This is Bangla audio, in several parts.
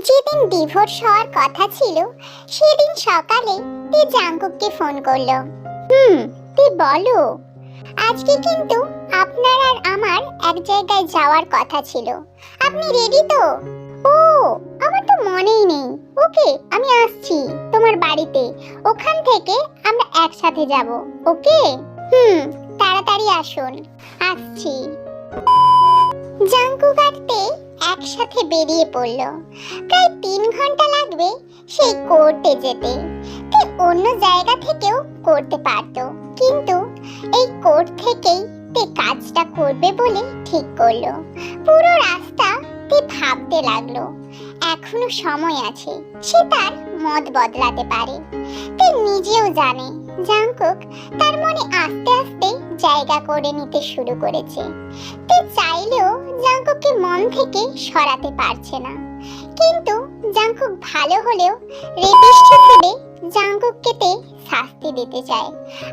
যেদিন ডিভোর্স হওয়ার কথা ছিল সেদিন সকালে তে জাঙ্কুককে ফোন করলো। তে বলো, আজকে কিন্তু আপনার আর আমার এক জায়গায় যাওয়ার কথা ছিল, আপনি রেডি তো? ও, আমার তো মনেই নেই। ওকে, আমি আসছি তোমার বাড়িতে, ওখান থেকে আমরা একসাথে যাব। ওকে, তাড়াতাড়ি আসুন। আসছি। জাঙ্কুক আর তে একসাথে বেরিয়ে পড়ল। প্রায় 3 ঘন্টা লাগবে সেই কোর্টে যেতে। তে অন্য জায়গা থেকেও করতে পারতো, কিন্তু এই কোর্ট থেকেই তে কাজটা করবে বলে ঠিক করলো। পুরো রাস্তা তে ভাবতে লাগলো এখনো সময় আছে, সে তার মত বদলাতে পারে। তে নিজেও জানে জাঙ্কুক তার মনে আস্তে আস্তে জায়গা করে নিতে শুরু করেছে। তে চাইলেও জাঙ্কুককে মন থেকে সরাতে পারছে না, কিন্তু জাঙ্কুক ভালো হলেও রেপিস্ট হিসেবে জাঙ্কুককে তে শাস্তি দিতে চায়,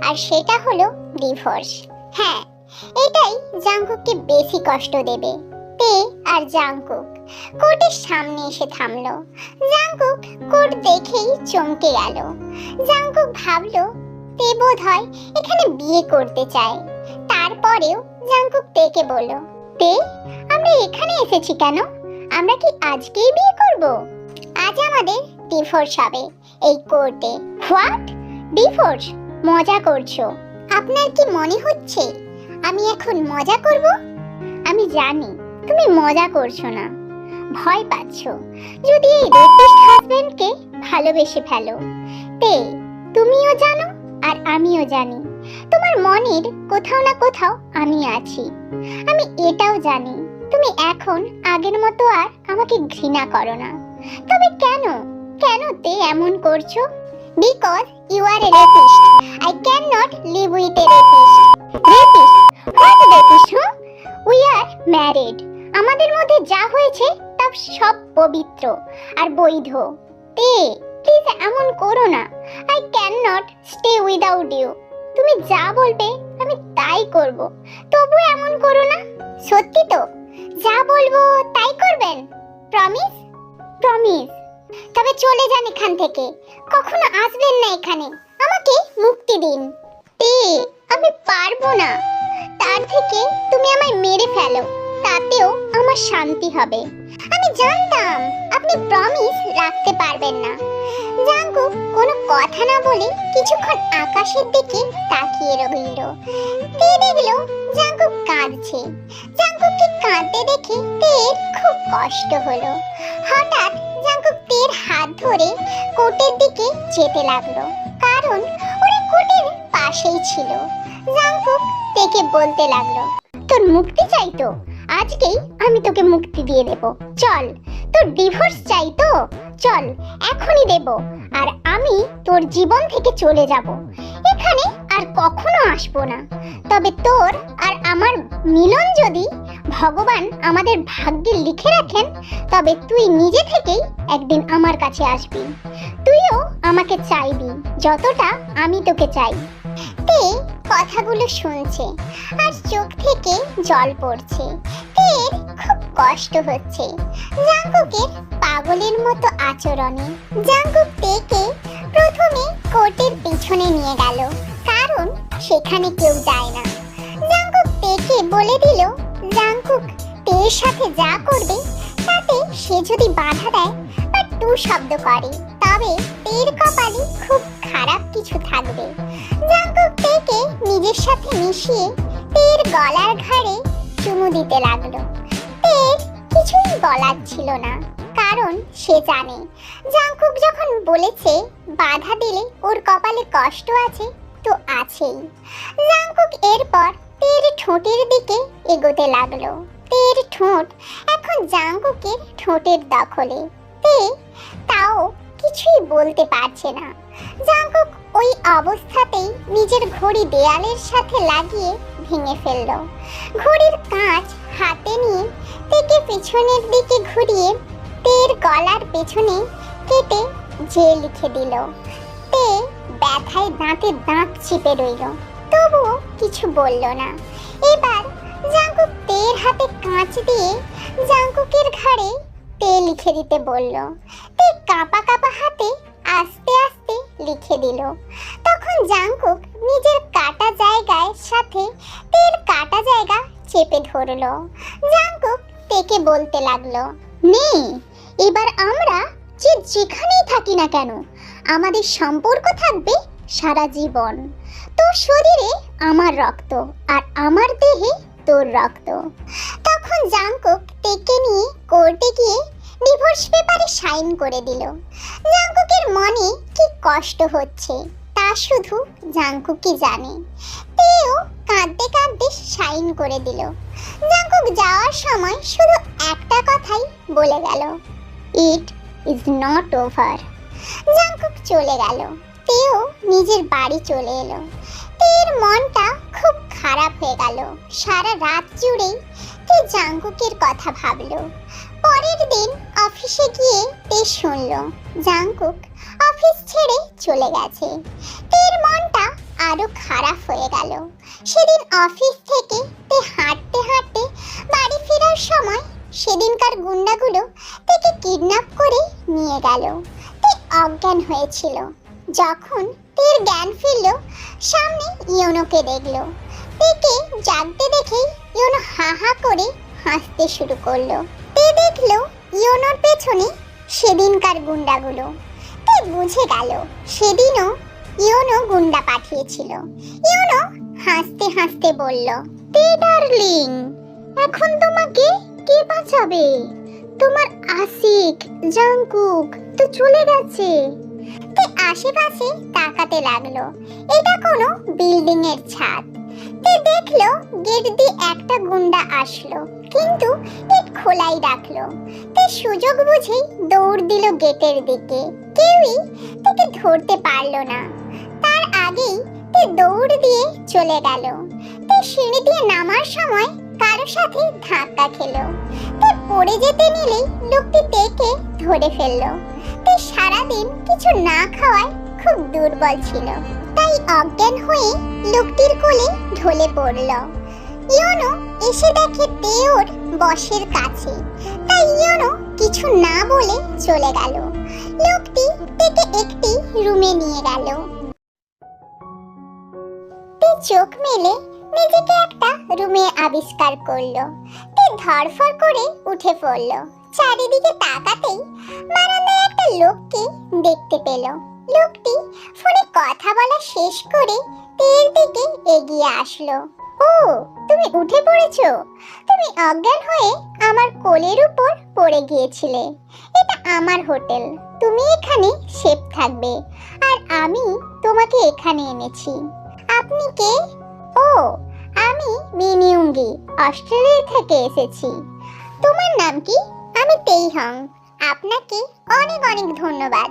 আর সেটা হলো ডিভোর্স। হ্যাঁ, এটাই জাঙ্কুককে বেশি কষ্ট দেবে। তে আর জাঙ্কুক কোর্টের সামনে এসে থামলো। জাঙ্কুক কোর্ট দেখেই চমকে গেল। জাঙ্কুক ভাবলো তে বোধহয় এখানে বিয়ে করতে চায়। তারপরেও জাঙ্কুক তেকে বলল, তে আমরা এখানে এসেছি কেন? আমরা কি আজকেই বিয়ে করব? আজ আমাদের ডিভোর্স হবে এই কোর্টে। হোয়াট? ডিভোর্স? মজা করছো? আপনার কি মনে হচ্ছে আমি এখন মজা করব? আমি জানি তুমি মজা করছো না, ভয় পাচ্ছো যদি এই রেপিস্ট হাজবেন্ডকে ভালোবেসে ফেলো। তে তুমিও জানো আর আমিও জানি তোমার মনের কোথাও না কোথাও আমি আছি। আমি এটাও জানি তুমি এখন আগের মতো আর আমাকে ঘৃণা করো না। তবে কেন কেন তে এমন করছো? Because you are a rapist. I can not live with a rapist. Rapist? What rapist? We are married. আমাদের মধ্যে যা হয়েছে তা সব পবিত্র আর বৈধ। তে প্লিজ এমন করো না। I can not stay without you. তুমি যা বলবে আমি তাই করব, তবু এমন করো না। সত্যি তো? যা বলবো তাই করবেন? প্রমিস? প্রমিস। তবে চলে যান এখান থেকে, কখনো আসবেন না এখানে। আমাকে মুক্তি দিন। তে আমি পারবো না। তার থেকে তুমি আমায় মেরে ফেলো, তাতেও আমার শান্তি হবে। আমি জানতাম আপনি প্রমিস রাখতে পারবেন না। জাঙ্কুক কোনো কথা না বলে কিছুক্ষণ আকাশের দিকে তাকিয়ে রইল। তে দেখলো জাঙ্কুক কাঁদছে। জাঙ্কুককে কাঁদতে দেখে তের খুব কষ্ট হলো। হঠাৎ জাঙ্কুক তের হাত ধরে কোর্টের দিকে যেতে লাগলো, কারণ ওরা কোর্টের পাশেই ছিল। জাঙ্কুক তেকে বলতে লাগলো, তোর মুক্তি চাই তো? আজকেই আমি তোকে মুক্তি দিয়ে দেব। চল। তোর ডিভোর্স চাই তো? চল, এখনই দেব। আর আমি তোর জীবন থেকে চলে যাব, এখানে আর কখনো আসবো না। তবে তোর আর আমার মিলন যদি ভগবান আমাদের ভাগ্যে লিখে রাখেন, তবে তুই নিজে থেকেই একদিন আমার কাছে আসবি। তুইও আমাকে চাইবি যতটা আমি তোকে চাই। তে কথাগুলো শুনছে আর চোখ থেকে জল পড়ছে। তের খুব কষ্ট হচ্ছে জাঙ্কুকের পাগলের মতো আচরণে। জাঙ্কুক তেকে প্রথমে কোর্টের পিছনে নিয়ে গেল, কারণ সেখানে কেউ যায় না। জাঙ্কুক তেকে বলে দিল জাঙ্কুক তের সাথে যা করবে তাতে সে যদি বাধা দেয় বা টু শব্দ করে, তবে তের কপালে খুব খারাপ কিছু থাকবে। জাঙ্কুক তেকে নিজের সাথে মিশিয়ে তের গলার ঘাড়ে চুমু দিতে লাগলো। তের কিছুই বলার ছিল না, কারণ সে জানে জাঙ্কুক যখন বলেছে বাধা দিলে ওর কপালে কষ্ট আছে তো আছেই। জাঙ্কুক এরপর তের ঠোঁটের দিকে এগোতে লাগলো। তের ঠোঁট এখন জাঙ্কুকের ঠোঁটের দখলে। তে তাও কিছুই বলতে পারছে না। জাঙ্কুক ওই অবস্থাতেই নিজের ঘড়ি দেয়ালের সাথে লাগিয়ে ভেঙে ফেলল। ঘড়ির কাঁচ হাতে নিয়ে তেকে পিছনের দিকে ঘুরিয়ে তের গলার পেছনে কেটে যে লিখে দিল। তে ব্যথায় দাঁতে দাঁত চিপে রইল, তবুও কিছু বলল না। এবার জাঙ্কুক তের হাতে কাঁচ দিয়ে জাঙ্কুকের ঘাড়ে তে লিখে দিতে বলল। তে কাঁপা কাঁপা হাতে আস্তে আস্তে লিখে দিল। তখন জাংকুক নিজের কাটা জায়গায় সাথে তের কাটা জায়গা চেপে ধরলো। জাংকুক তেকে বলতে লাগলো, নে এবার আমরা যেখানেই থাকি না কেন আমাদের সম্পর্ক থাকবে সারা জীবন। তোর শরীরে আমার রক্ত আর আমার দেহে তোর রক্ত। তখন জাংকুক তেকে নিয়ে কোর্টে গিয়ে ডিভোর্স পেপারে সাইন করে দিল। জাংকুকের মনে কি কষ্ট হচ্ছে তা শুধু জাংকুকই জানে। তেও কাঁদতে কাঁদতে সাইন করে দিল। জাংকুক যাওয়ার সময় শুধু একটা কথাই বলে গেল, it is not over. Jungkook চলে গেল। তেও নিজের বাড়ি চলে এলো। তের মনটা খুব খারাপ হয়ে গেল। সারা রাত জুড়েই তে জাংকুকের কথা ভাবলো। পরের দিন অফিসে গিয়ে তে শুনল জাংকুক অফিস ছেড়ে চলে গেছে। তের মনটা আরো খারাপ হয়ে গেল। সেদিন অফিস থেকে তে হাঁটতে হাঁটতে বাড়ি ফেরার সময় সেদিনকার গুন্ডাগুলো তেকে কিডন্যাপ করে নিয়ে গেল। তে অজ্ঞান হয়েছিল। যখন তের জ্ঞান ফিরল সামনে ইয়োনোকে দেখল। তেকে জাগতে দেখে ইয়োনো হা হা করে হাসতে শুরু করলো। তে দেখলো ইয়োনোর পেছনে সেদিনকার গুন্ডাগুলো। তে বুঝে গেল সেদিনও ইয়োনো গুন্ডা পাঠিয়েছিল। ইয়োনো হাসতে হাসতে বলল, তে ডার্লিং, এখন তোমাকে কে বাঁচাবে? তোমার আশিক জাংকুক তো চলে গেছে। তে আশেপাশে তাকাতে লাগলো। এটা কোনো বিল্ডিং এর ছাদ। তে দেখলো গেট দিয়ে একটা গুন্ডা আসলো, কিন্তু গেট খোলাই রাখলো। তে সুযোগ বুঝেই দৌড় দিল গেটের দিকে। কেউই তাকে ধরতে পারলো না। তার আগেই তে দৌড় দিয়ে চলে গেল। তে সিঁড়ি দিয়ে নামার সময় কারো সাথে ধাক্কা খেলো। তে পড়ে যেতে নিলেই লোকটি তেকে ধরে ফেললো। তে সারাদিন কিছু না খাওয়ায় খুব দুর্বল ছিল, তাই অজ্ঞান হয়ে লোকটির কোলে ঢলে পড়ল। ইয়োনো এসে দেখে তে ওর বসের কাছে, তাই ইয়োনো কিছু না বলে চলে গেল। লোকটি তেকে একটি রুমে নিয়ে গেল। তে চোখ মেলে নিজেকে একটা রুমে আবিষ্কার করলো। তে ধড়ফড় করে উঠে পড়লো। চারিদিকে তাকাতেই বারান্দায় একটা লোককে দেখতে পেল। লোকটি ফোনে কথা বলা শেষ করে তের দিকে এগিয়ে আসলো। ও, তুমি উঠে পড়েছো? তুমি অজ্ঞান হয়ে আমার কোলের উপর পড়ে গিয়েছিলে। এটা আমার হোটেল, তুমি এখানে সেফ থাকবে, আর আমি তোমাকে এখানে এনেছি। আপনি কে? ও, আমি মিনিউঙ্গি, অস্ট্রেলিয়া থেকে এসেছি। তোমার নাম কি? আমি তেইহং। আপনাকে অনেক অনেক ধন্যবাদ।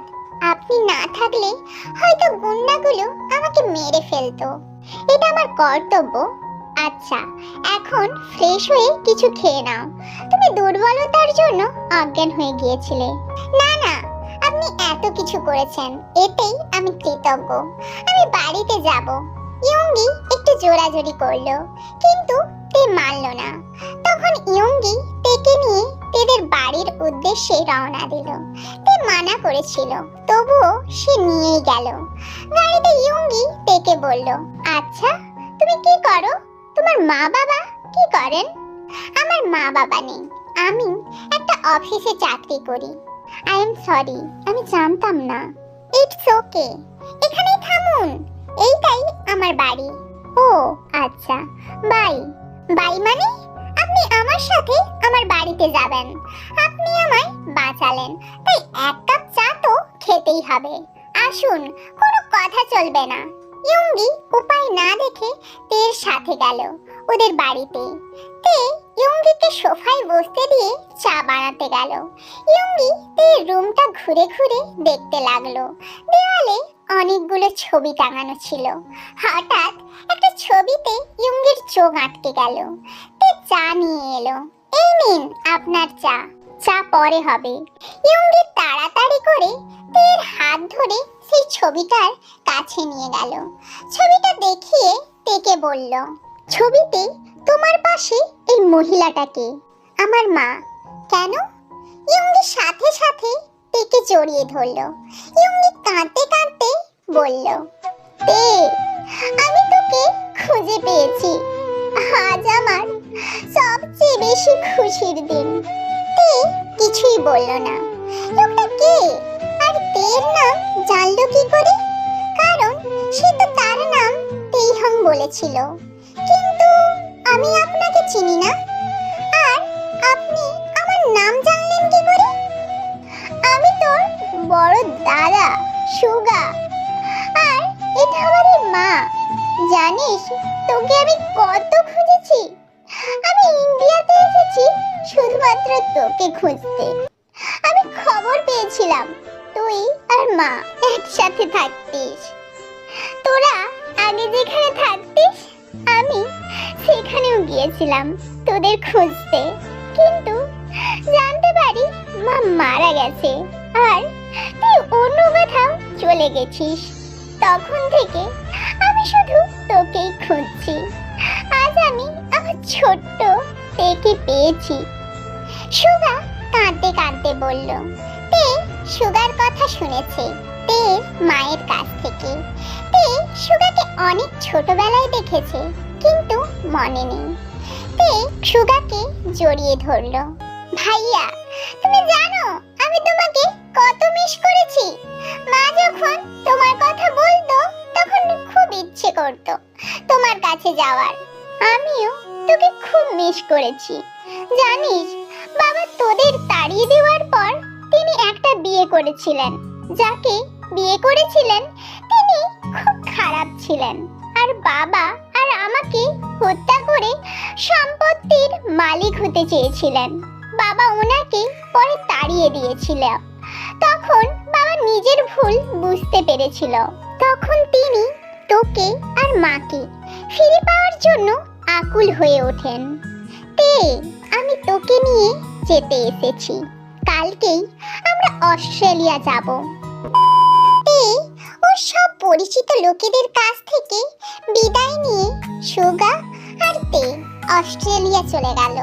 আপনি না থাকলে হয়তো গুন্ডাগুলো আমাকে মেরে ফেলতো। এটা আমার কর্তব্য। আচ্ছা, এখন ফ্রেশ হয়ে কিছু খেয়ে নাও। তুমি দুর্বলতার জন্য অজ্ঞান হয়ে গিয়েছিলে। না না, আপনি এত কিছু করেছেন, এতেই আমি কৃতজ্ঞ। আমি বাড়িতে যাব। ইয়ঙ্গি একটু জোরাজোরি করলো, কিন্তু তে মানল না। তখন ইয়ঙ্গি তেকে নিয়ে তেদের বাড়ির উদ্দেশ্যে রওনা দিল। তে মানা করেছিল, তবুও সে নিয়েই গেল। গাড়িতে ইয়ঙ্গি তেকে বলল, আচ্ছা তুমি কি করো? তোমার মা বাবা কি করেন? আমার মা বাবা নেই, আমি একটা অফিসে চাকরি করি। আই এম সরি, আমি জানতাম না। ইটস ওকে, এখানেই থামুন, এইটাই আমার বাড়ি। ও আচ্ছা, বাই। বাই মানে? আপনি আমার সাথে আমার বাড়িতে যাবেন। আপনি আমায় বাঁচালেন, তাই এক কাপ চা তো খেতেই হবে। আসুন, কোনো কথা চলবে না। ইয়ঙ্গি উপায় না দেখে তের সাথে গেল ওদের বাড়িতে। তে ইয়ঙ্গিকে সোফায় বসতে দিয়ে চা বানাতে গেল। ইয়ঙ্গি তের রুমটা ঘুরে ঘুরে দেখতে লাগলো। দেওয়ালে অনেকগুলো ছবি টাঙানো ছিল। হঠাৎ একটা ছবিতে ইয়ঙ্গির চোখ আটকে গেল। তে চা নিয়ে এলো। এই নিন আপনার চা। চা পরে হবে। ইয়ঙ্গি তাড়াতাড়ি করে তের হাত ধরে সেই ছবিটার কাছে নিয়ে গেল। ছবিটা দেখিয়ে তেকে বলল, ছবিতে তোমার পাশে এই মহিলাটাকে? আমার মা। কেন? ইয়ঙ্গি সাথে সাথে তেকে জড়িয়ে ধরলো। ইয়ঙ্গি কাঁদতে কাঁদতে বলল, তে, আমি তোকে খুঁজে পেয়েছি। আজ আমার সবচেয়ে বেশি খুশির দিন। তে কিছুই বলল না। লোকটা কে আর তের নাম জানলো কি করে? কারণ সে তো তার নাম তেইহং বলেছিল। কিন্তু আমি আপনাকে চিনি না, আর আপনি আমার নাম জানলেন কি করে? আমি তোর বড় দাদা সুগা, আর এটা আমাদের মা। জানিস তোকে আমি কত খুঁজেছি। আমি ইন্ডিয়াতে এসেছি শুধুমাত্র তোকে খুঁজতে। আমি খবর পেয়েছিলাম তুই আর মা একসাথে থাকতিস। তোরা আগে যেখানে থাকতিস আমি সেখানেও গিয়েছিলাম তোদের খুঁজতে, কিন্তু জানতে পারি মা মারা গেছে আর তুই অন্য কোথাও চলে গেছিস। তখন থেকে আমি শুধু তোকেই খুঁজছি। আজ আমি আমার ছোট্ট তেকে পেয়েছি। সুগা কাঁদতে কাঁদতে বলল। তে সুগার কথা শুনেছে তের মায়ের কাছ থেকে। তে সুগাকে অনেক ছোটবেলায় দেখেছে, কিন্তু মনে নেই। তে সুগাকে জড়িয়ে ধরল। ভাইয়া, তুমি জানো আমি তোমাকে কত মিস করেছি। মা যখন তোমার কথা বলতো তখন খুব ইচ্ছে করতো তোমার কাছে যাওয়ার। আমিও তোকে খুব মিস করেছি। জানিস বাবা তোদের তাড়িয়ে দেওয়ার পর তিনি একটা বিয়ে করেছিলেন। যাকে বিয়ে করেছিলেন তিনি খুব খারাপ ছিলেন, আর বাবা আর আমাকে হত্যা করে সম্পত্তির মালিক হতে চেয়েছিলেন। বাবা ওনাকে পরে তাড়িয়ে দিয়েছিল। তখন বাবা নিজের ভুল বুঝতে পেরেছিল। তখন তিনি তোকে আর মাকে ফিরে পাওয়ার জন্য আকুল হয়ে ওঠেন। তে, আমি তোকে নিয়ে যেতে এসেছি। কালকেই আমরা অস্ট্রেলিয়া যাব। তে ওর সব পরিচিত লোকেদের কাছ থেকে বিদায় নিয়ে সুগা আর তে অস্ট্রেলিয়া চলে গেল।